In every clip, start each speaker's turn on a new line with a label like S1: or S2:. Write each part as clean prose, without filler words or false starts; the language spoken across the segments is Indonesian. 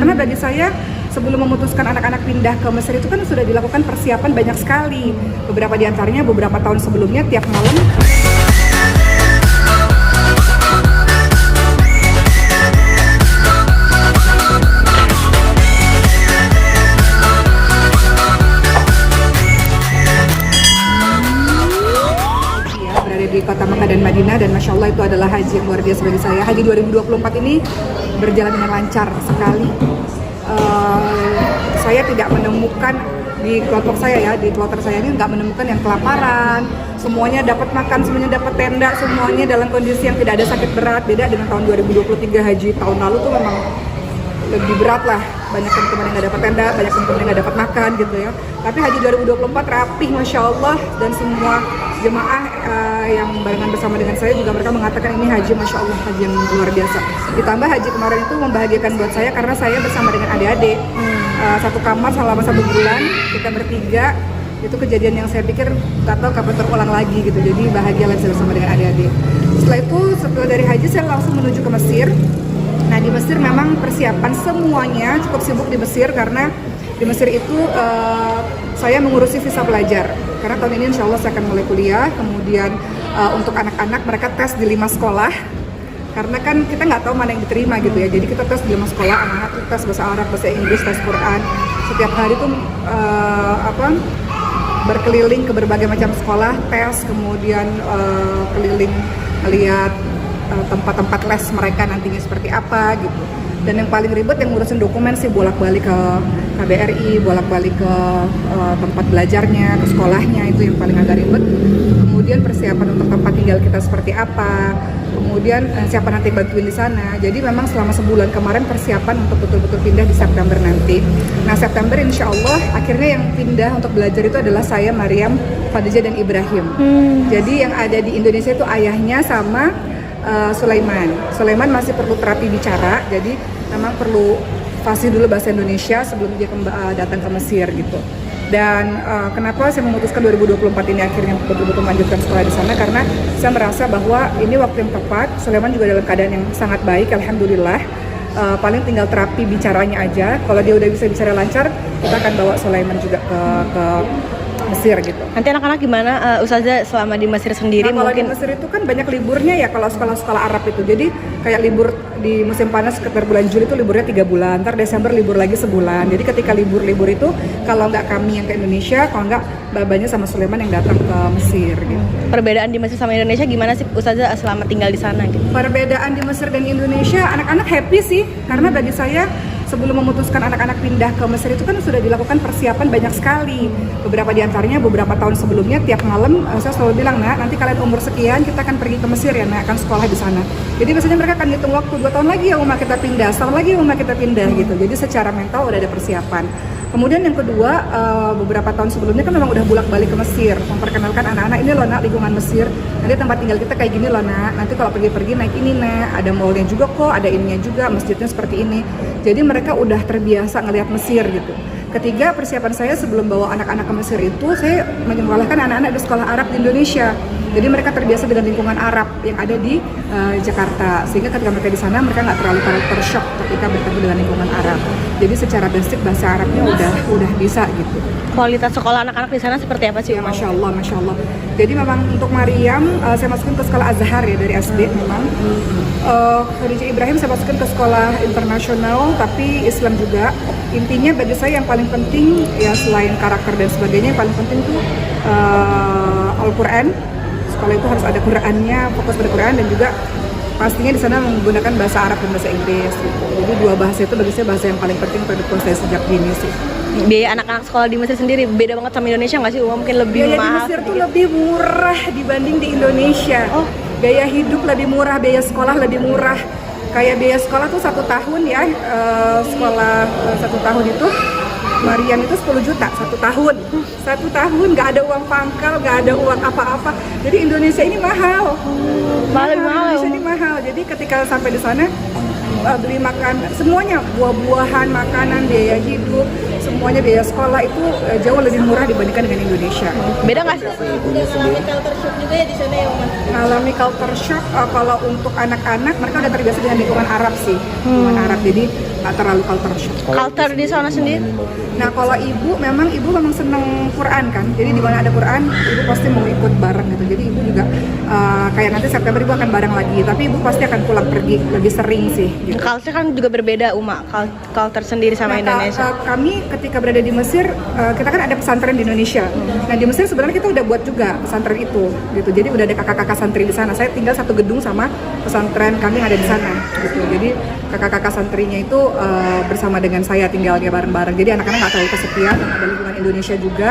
S1: Karena bagi saya sebelum memutuskan anak-anak pindah ke Mesir itu kan sudah dilakukan persiapan banyak sekali. Beberapa di antaranya beberapa tahun sebelumnya tiap malam. Di kota Mekah dan Madinah, dan Masya Allah itu adalah haji yang luar biasa bagi saya. Haji 2024 ini berjalan dengan lancar sekali. Saya tidak menemukan di kloter saya ini nggak menemukan yang kelaparan. Semuanya dapat makan, semuanya dapat tenda, semuanya dalam kondisi yang tidak ada sakit berat. Beda dengan tahun 2023 haji tahun lalu tuh memang lebih berat lah, banyak teman-teman yang nggak dapat tenda, banyak teman-teman yang nggak dapat makan gitu ya. Tapi haji 2024 rapih Masya Allah, dan semua jemaah yang barengan bersama dengan saya juga mereka mengatakan ini haji Masya Allah, haji yang luar biasa. Ditambah haji kemarin itu membahagiakan buat saya karena saya bersama dengan adik-adik satu kamar selama 1 bulan, kita bertiga. Itu kejadian yang saya pikir nggak tahu kapan terulang lagi gitu, jadi bahagia lah bersama dengan adik-adik. Setelah itu, setelah dari haji saya langsung menuju ke Mesir. Nah, di Mesir memang persiapan semuanya cukup sibuk di Mesir, karena di Mesir itu saya mengurusi visa pelajar. Karena tahun ini insya Allah saya akan mulai kuliah. Kemudian untuk anak-anak mereka tes di 5 sekolah. Karena kan kita nggak tahu mana yang diterima gitu ya. Jadi kita tes di 5 sekolah, anak-anak itu tes bahasa Arab, bahasa Inggris, tes Quran. Setiap hari tuh berkeliling ke berbagai macam sekolah, tes, kemudian keliling melihat tempat-tempat les mereka nantinya seperti apa gitu. Dan yang paling ribet yang ngurusin dokumen sih, bolak-balik ke KBRI, bolak-balik ke tempat belajarnya, ke sekolahnya, itu yang paling agak ribet. Kemudian persiapan untuk tempat tinggal kita seperti apa, kemudian siapa nanti bantuin di sana. Jadi memang selama sebulan kemarin persiapan untuk betul-betul pindah di September nanti. Nah, September insya Allah akhirnya yang pindah untuk belajar itu adalah saya, Maryam, Khadijah, dan Ibrahim. Jadi yang ada di Indonesia itu ayahnya sama Sulaiman masih perlu terapi bicara, jadi memang perlu fasih dulu bahasa Indonesia sebelum dia datang ke Mesir gitu. Dan kenapa saya memutuskan 2024 ini akhirnya betul-betul melanjutkan sekolah di sana, karena saya merasa bahwa ini waktu yang tepat. Sulaiman juga dalam keadaan yang sangat baik, alhamdulillah. Paling tinggal terapi bicaranya aja. Kalau dia udah bisa bicara lancar, kita akan bawa Sulaiman juga ke Mesir gitu.
S2: Nanti anak-anak gimana Ustazah selama di Mesir sendiri?
S1: Nah, kalau
S2: mungkin
S1: di Mesir itu kan banyak liburnya ya, kalau sekolah-sekolah Arab itu. Jadi kayak libur di musim panas sekitar bulan Juli itu liburnya 3 bulan, ntar Desember libur lagi sebulan. Jadi ketika libur-libur itu, kalau nggak kami yang ke Indonesia, kalau nggak babanya sama Sulaiman yang datang ke Mesir gitu.
S2: Perbedaan di Mesir sama Indonesia gimana sih Ustazah selama tinggal di sana gitu?
S1: Perbedaan di Mesir dan Indonesia, anak-anak happy sih, karena bagi saya sebelum memutuskan anak-anak pindah ke Mesir itu kan sudah dilakukan persiapan banyak sekali. Beberapa di antaranya beberapa tahun sebelumnya tiap malam saya selalu bilang, "Nak, nanti kalian umur sekian kita akan pergi ke Mesir ya, Nak, akan sekolah di sana." Jadi biasanya mereka akan hitung waktu 2 tahun lagi ya Uma kita pindah, setahun lagi Uma kita pindah gitu. Jadi secara mental udah ada persiapan. Kemudian yang kedua, beberapa tahun sebelumnya kan memang udah bolak-balik ke Mesir, memperkenalkan anak-anak, ini loh Nak lingkungan Mesir, nanti tempat tinggal kita kayak gini loh Nak, nanti kalau pergi-pergi naik ini Nak, ada mallnya juga kok, ada ininya juga, masjidnya seperti ini. Jadi mereka udah terbiasa ngelihat Mesir gitu. Ketiga, persiapan saya sebelum bawa anak-anak ke Mesir itu, saya menyekolahkan anak-anak di sekolah Arab di Indonesia. Jadi mereka terbiasa dengan lingkungan Arab yang ada di Jakarta, sehingga ketika mereka di sana mereka nggak terlalu tershock ketika bertemu dengan lingkungan Arab. Jadi secara basic bahasa Arabnya udah bisa gitu.
S2: Kualitas sekolah anak-anak di sana seperti apa sih?
S1: Ya, Masya Allah, Masya Allah. Jadi memang untuk Maryam, saya masukin ke sekolah Azhar ya dari SD memang. Khadijah Ibrahim saya masukin ke sekolah internasional tapi Islam juga. Intinya bagi saya yang paling penting ya selain karakter dan sebagainya, yang paling penting itu Al-Quran. Sekolah itu harus ada Qurannya, fokus pada Quran, dan juga pastinya di sana menggunakan bahasa Arab dan bahasa Inggris gitu. Jadi 2 bahasa itu bagi saya bahasa yang paling penting pada saya sejak dini sih.
S2: Biaya anak-anak sekolah di Mesir sendiri beda banget sama Indonesia nggak sih? Mungkin lebih
S1: biaya
S2: mahal.
S1: Di Mesir tuh lebih murah dibanding di Indonesia. Biaya hidup lebih murah, biaya sekolah lebih murah. Kayak biaya sekolah tuh 1 tahun ya, sekolah 1 tahun itu Maryam itu 10 juta 1 tahun. 1 tahun nggak ada uang pangkal, nggak ada uang apa-apa. Jadi Indonesia ini mahal.
S2: Mahal.
S1: Indonesia ini mahal. Jadi ketika sampai di sana beli makan, semuanya buah-buahan, makanan, biaya hidup, semuanya biaya sekolah itu jauh lebih murah dibandingkan dengan Indonesia.
S2: Beda nggak sih?
S3: Udah ngalamin culture shock juga ya di sana ya, Oma?
S1: Mengalami culture shock kalau untuk anak-anak mereka udah terbiasa dengan lingkungan Arab sih, lingkungan Arab, jadi nggak terlalu culture shock.
S2: Culture di sana sendiri?
S1: Nah kalau ibu memang seneng Quran kan, jadi di mana ada Quran ibu pasti mau ikut bareng gitu. Jadi ibu juga kayak nanti September ibu akan bareng lagi, tapi ibu pasti akan pulang pergi lebih sering sih. Gitu.
S2: Culture kan juga berbeda, Uma. Culture sendiri sama Indonesia.
S1: Kami ketika berada di Mesir, kita kan ada pesantren di Indonesia. Nah di Mesir sebenarnya kita udah buat juga pesantren itu, gitu. Jadi udah ada kakak-kakak santri di sana. Saya tinggal satu gedung sama pesantren kami yang ada di sana, gitu. Jadi kakak-kakak santrinya itu bersama dengan saya tinggalnya bareng-bareng. Jadi anak-anak nggak terlalu kesepian, ada lingkungan Indonesia juga.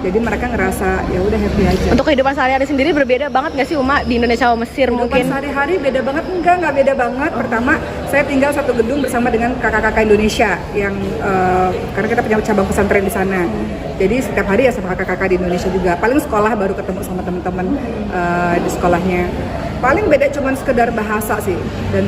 S1: Jadi mereka ngerasa ya udah happy aja.
S2: Untuk kehidupan sehari-hari sendiri berbeda banget nggak sih, Uma, di Indonesia sama Mesir mungkin?
S1: Kehidupan sehari-hari beda banget? Nggak beda banget. Pertama, saya tinggal satu gedung bersama dengan kakak-kakak Indonesia yang karena kita punya cabang pesantren di sana. Jadi setiap hari ya sama kakak-kakak di Indonesia juga. Paling sekolah baru ketemu sama teman-teman di sekolahnya. Paling beda cuman sekedar bahasa sih dan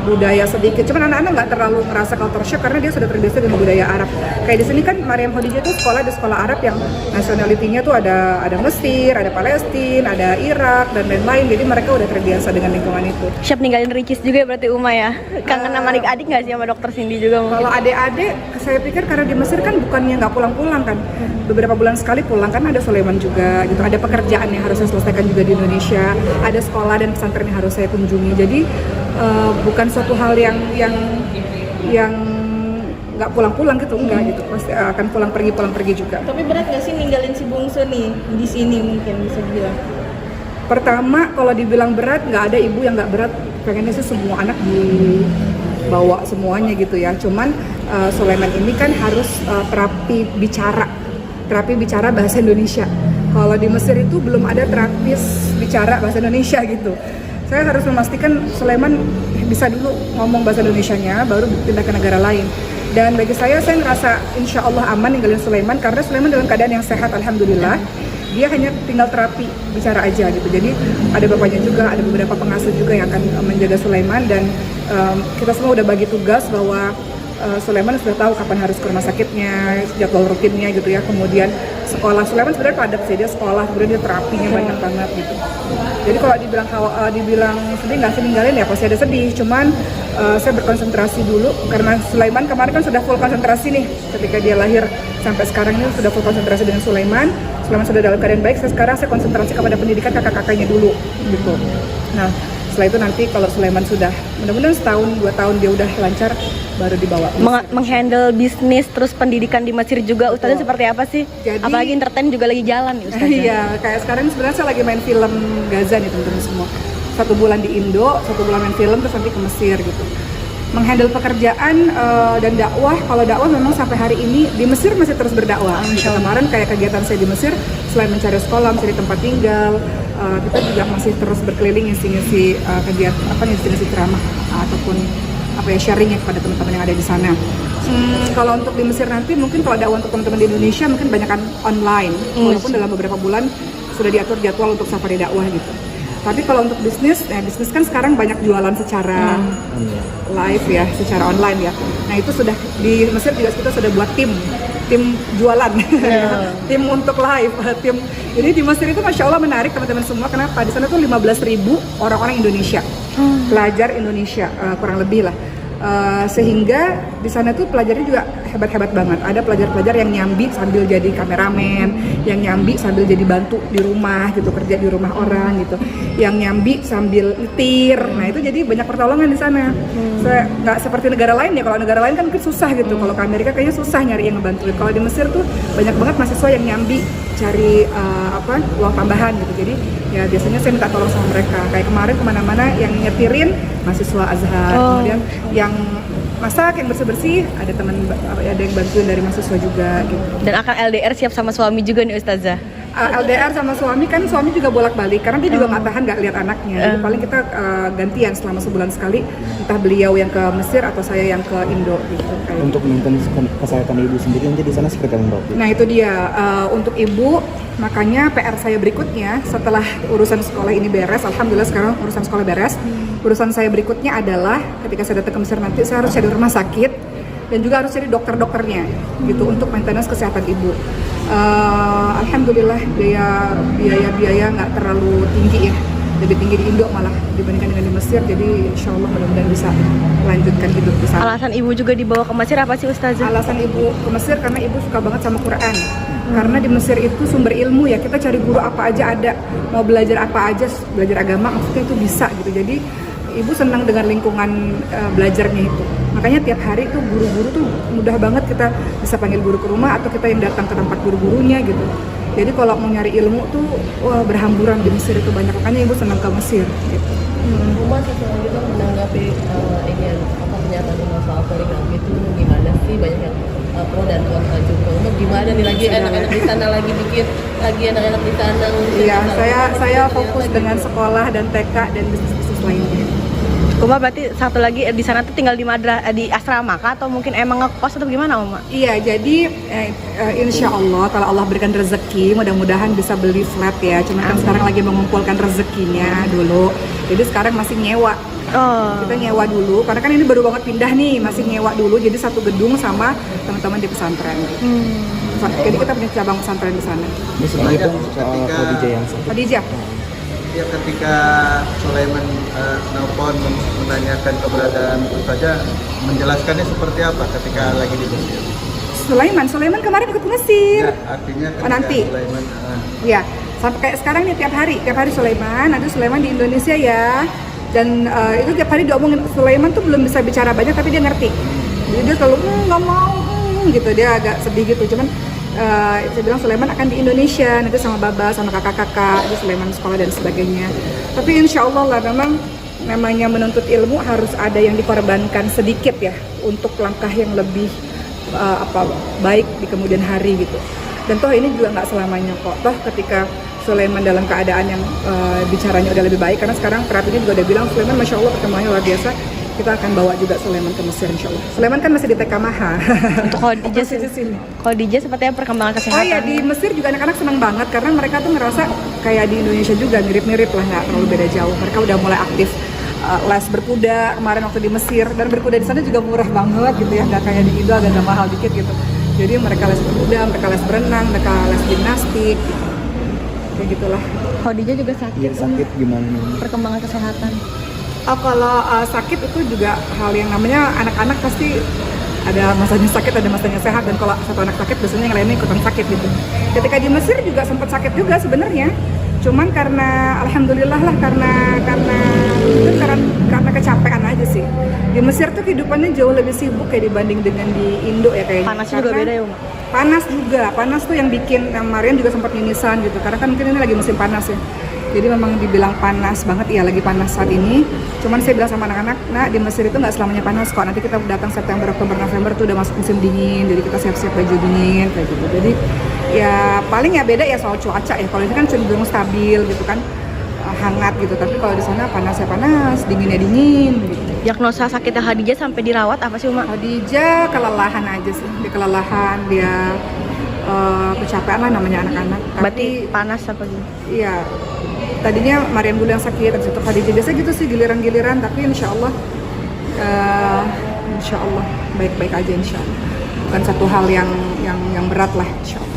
S1: budaya sedikit. Cuman anak-anak nggak terlalu ngerasa culture shock karena dia sudah terbiasa dengan budaya Arab. Kayak di sini kan Maryam Khadijah tuh sekolah di sekolah Arab yang nationality-nya tuh ada Mesir, ada Palestina, ada Irak dan lain-lain. Jadi mereka udah terbiasa dengan lingkungan itu.
S2: Siap ninggalin Ricis juga ya berarti, Uma ya? Kangen sama adik-adik nggak sih sama dokter Cindy juga?
S1: Kalau adik-adik, saya pikir karena di Mesir kan bukannya nggak pulang-pulang kan, beberapa bulan sekali pulang kan ada Sulaiman juga gitu, ada pekerjaan yang harus saya selesaikan juga di Indonesia, ada sekolah dan pesantren yang harus saya kunjungi. Jadi bukan suatu hal yang nggak pulang-pulang gitu, enggak gitu, pasti akan pulang pergi juga.
S3: Tapi berat nggak sih ninggalin si bungsu nih di sini, mungkin bisa dibilang?
S1: Pertama, kalau dibilang berat, nggak ada ibu yang nggak berat. Pengennya sih semua anak dibawa semuanya gitu ya. Cuman Sulaiman ini kan harus terapi bicara bahasa Indonesia. Kalau di Mesir itu belum ada terapis bicara bahasa Indonesia gitu. Saya harus memastikan Sulaiman bisa dulu ngomong bahasa Indonesianya, baru pindah ke negara lain. Dan bagi saya ngerasa insya Allah aman ninggalin Sulaiman karena Sulaiman dalam keadaan yang sehat, alhamdulillah. Dia hanya tinggal terapi bicara aja gitu. Jadi ada bapaknya juga, ada beberapa pengasuh juga yang akan menjaga Sulaiman, dan kita semua udah bagi tugas bahwa Sulaiman sudah tahu kapan harus ke rumah sakitnya, jadwal rutinnya gitu ya. Kemudian sekolah Sulaiman sebenarnya padat sih, dia sekolah, kemudian dia terapinya banyak banget gitu. Jadi kalau dibilang sedih nggak sih ninggalin, ya pasti ada sedih. Cuman saya berkonsentrasi dulu karena Sulaiman kemarin kan sudah full konsentrasi nih ketika dia lahir sampai sekarang ini sudah full konsentrasi dengan Sulaiman. Sulaiman sudah dalam keadaan baik. Sekarang saya konsentrasi kepada pendidikan kakak-kakaknya dulu gitu. Nah setelah itu nanti kalau Sulaiman sudah mudah-mudahan setahun 2 tahun dia udah lancar, baru dibawa
S2: menghandle bisnis terus pendidikan di Mesir juga. Ustazah seperti apa sih? Jadi, apalagi entertain juga lagi jalan nih Ustazah.
S1: Iya, kayak sekarang sebenarnya saya lagi main film Gaza nih teman-teman semua. 1 bulan di Indo, 1 bulan main film, terus nanti ke Mesir gitu. Menghandle pekerjaan dan dakwah, kalau dakwah memang sampai hari ini di Mesir masih terus berdakwah. Kemarin kayak kegiatan saya di Mesir, selain mencari sekolah, mencari tempat tinggal, kita juga masih terus berkeliling ngisi-ngisi kegiatan ngisi-ngisi ceramah ataupun sharingnya kepada teman-teman yang ada di sana. Kalau untuk di Mesir nanti mungkin kalau dakwah untuk teman-teman di Indonesia mungkin banyakan online, walaupun dalam beberapa bulan sudah diatur jadwal untuk safari dakwah gitu. Tapi kalau untuk bisnis kan sekarang banyak jualan secara live ya, secara online ya. Nah itu sudah di Mesir juga kita sudah buat tim jualan, tim untuk live, tim. Jadi di Mesir itu masya Allah menarik teman-teman semua. Kenapa? Di sana tuh 15.000 orang-orang Indonesia, pelajar Indonesia kurang lebih lah. Sehingga di sana tuh pelajarnya juga hebat-hebat banget. Ada pelajar-pelajar yang nyambi sambil jadi kameramen, yang nyambi sambil jadi bantu di rumah gitu, kerja di rumah orang gitu, yang nyambi sambil nyetir. Nah itu jadi banyak pertolongan di sana. Nggak seperti negara lain ya. Kalau negara lain kan mungkin susah gitu. Kalau ke Amerika kayaknya susah nyari yang ngebantuin. Kalau di Mesir tuh banyak banget mahasiswa yang nyambi cari uang tambahan gitu. Jadi ya biasanya saya minta tolong sama mereka. Kayak kemarin kemana-mana yang nyetirin mahasiswa Azhar, kemudian yang masak, yang bersih-bersih ada yang bantuin dari mahasiswa juga gitu.
S2: Dan akan LDR siap sama suami juga nih Ustazah?
S1: LDR sama suami kan, suami juga bolak-balik karena dia juga nggak tahan nggak lihat anaknya. Jadi paling kita gantian selama sebulan sekali, entah beliau yang ke Mesir atau saya yang ke Indo gitu.
S4: Untuk maintenance kesehatan ibu sendiri nanti di sana seperti apa, Mbak?
S1: Nah itu dia, untuk ibu, makanya PR saya berikutnya setelah urusan sekolah ini beres, alhamdulillah sekarang urusan sekolah beres. Urusan saya berikutnya adalah ketika saya datang ke Mesir nanti saya harus cari rumah sakit dan juga harus cari dokter-dokternya gitu untuk maintenance kesehatan ibu. Alhamdulillah biaya nggak terlalu tinggi ya, lebih tinggi di Indo malah dibandingkan dengan di Mesir, jadi insya Allah mudah-mudahan bisa melanjutkan hidup di sana.
S2: Alasan ibu juga dibawa ke Mesir apa sih Ustazah?
S1: Alasan ibu ke Mesir karena ibu suka banget sama Quran. Karena di Mesir itu sumber ilmu ya, kita cari guru apa aja ada, mau belajar apa aja, belajar agama maksudnya itu bisa gitu. Jadi ibu senang dengan lingkungan belajarnya itu. Makanya tiap hari tuh guru-guru tuh mudah banget kita bisa panggil guru ke rumah atau kita yang datang ke tempat guru-gurunya gitu. Jadi kalau mau nyari ilmu tuh wah berhamburan di Mesir itu banyak, makanya ibu senang ke Mesir gitu.
S5: Rumah selanjutnya menanggapi ini pernyataan soal poligami itu gimana sih, banyak yang pro dan kontra juga. Untuk gimana nih lagi anak-anak di sana lagi bikin lagi anak-anak di sana?
S1: Iya, saya fokus dengan sekolah dan TK dan bisnis-bisnis lainnya.
S2: Uma berarti satu lagi di sana tuh tinggal di asrama kah atau mungkin emang ngekos atau gimana Uma?
S1: Iya, jadi insya Allah kalau Allah berikan rezeki, mudah-mudahan bisa beli flat ya. Cuma kan sekarang lagi mengumpulkan rezekinya dulu. Jadi sekarang masih nyewa. Kita nyewa dulu, karena kan ini baru banget pindah nih, masih nyewa dulu. Jadi satu gedung sama teman-teman di pesantren. Jadi kita punya cabang pesantren di sana.
S4: Ini sedikit dong soal Khadijah yang sakit.
S1: Khadijah.
S6: Ya, ketika Sulaiman nelpon menanyakan keberadaan Ustazah, menjelaskannya seperti apa ketika lagi di Mesir?
S1: Sulaiman kemarin ikut Mesir.
S6: Ya, artinya ketika
S1: nanti.
S6: Sulaiman
S1: Ya, sampai kayak sekarang nih tiap hari Sulaiman, ada Sulaiman di Indonesia ya. Dan itu tiap hari diomongin. Sulaiman tuh belum bisa bicara banyak tapi dia ngerti. Jadi dia selalu nggak mau gitu, dia agak sedih gitu. Cuman saya bilang Sulaiman akan di Indonesia nanti sama Baba, sama kakak-kakak, di Sulaiman sekolah dan sebagainya. Tapi insya Allah lah, memang namanya menuntut ilmu harus ada yang dikorbankan sedikit ya untuk langkah yang lebih baik di kemudian hari gitu. Dan toh ini juga nggak selamanya kok. Toh ketika Sulaiman dalam keadaan yang bicaranya udah lebih baik, karena sekarang terapinya juga udah bilang Sulaiman masya Allah perkembangannya luar biasa. Kita akan bawa juga Sulaiman ke Mesir insya Allah. Sulaiman kan masih di TK Maha.
S2: Untuk Khadijah seperti apa perkembangan kesehatan?
S1: Oh iya, di Mesir juga anak-anak senang banget karena mereka tuh ngerasa kayak di Indonesia juga mirip-mirip lah, nggak terlalu beda jauh. Mereka udah mulai aktif les berkuda kemarin waktu di Mesir, dan berkuda di sana juga murah banget gitu ya, nggak kayak di Indo agak mahal dikit gitu. Jadi mereka les berkuda, mereka les berenang, mereka les gimnastik, gitu. Kayak gitulah.
S2: Khadijah juga sakit.
S4: Iya, sakit gimana nih?
S2: Perkembangan kesehatan.
S1: Kalau sakit itu juga hal yang namanya anak-anak pasti ada masanya sakit, ada masanya sehat, dan kalau satu anak sakit biasanya yang lainnya ikutan sakit gitu. Ketika di Mesir juga sempat sakit juga sebenarnya, cuman karena alhamdulillah lah karena kecapean aja sih. Di Mesir tuh kehidupannya jauh lebih sibuk kayak dibanding dengan di Indo ya kayaknya.
S2: Panasnya juga beda ya Uma?
S1: Panas tuh yang bikin Marian juga sempat mimisan gitu, karena kan mungkin ini lagi musim panas ya. Jadi memang dibilang panas banget, ya lagi panas saat ini. Cuman saya bilang sama anak-anak, nah di Mesir itu nggak selamanya panas kok. Nanti kita datang September, Oktober, November tuh udah masuk musim dingin. Jadi kita siap-siap baju dingin kayak gitu. Jadi ya paling ya beda ya soal cuaca ya. Kalau ini kan cenderung stabil gitu kan, hangat gitu. Tapi kalau di sana panas ya panas, dinginnya dingin gitu.
S2: Diagnosa sakitnya Khadijah sampai dirawat apa sih Uma?
S1: Khadijah kelelahan aja sih. Dia kelelahan, dia kecapean lah namanya anak-anak.
S2: Berarti panas apa gitu?
S1: Iya. Tadinya Marian dulu yang sakit, habis itu Khadijah, biasa gitu sih giliran-giliran, tapi insya Allah baik-baik aja insya Allah. Bukan satu hal yang berat lah insya Allah.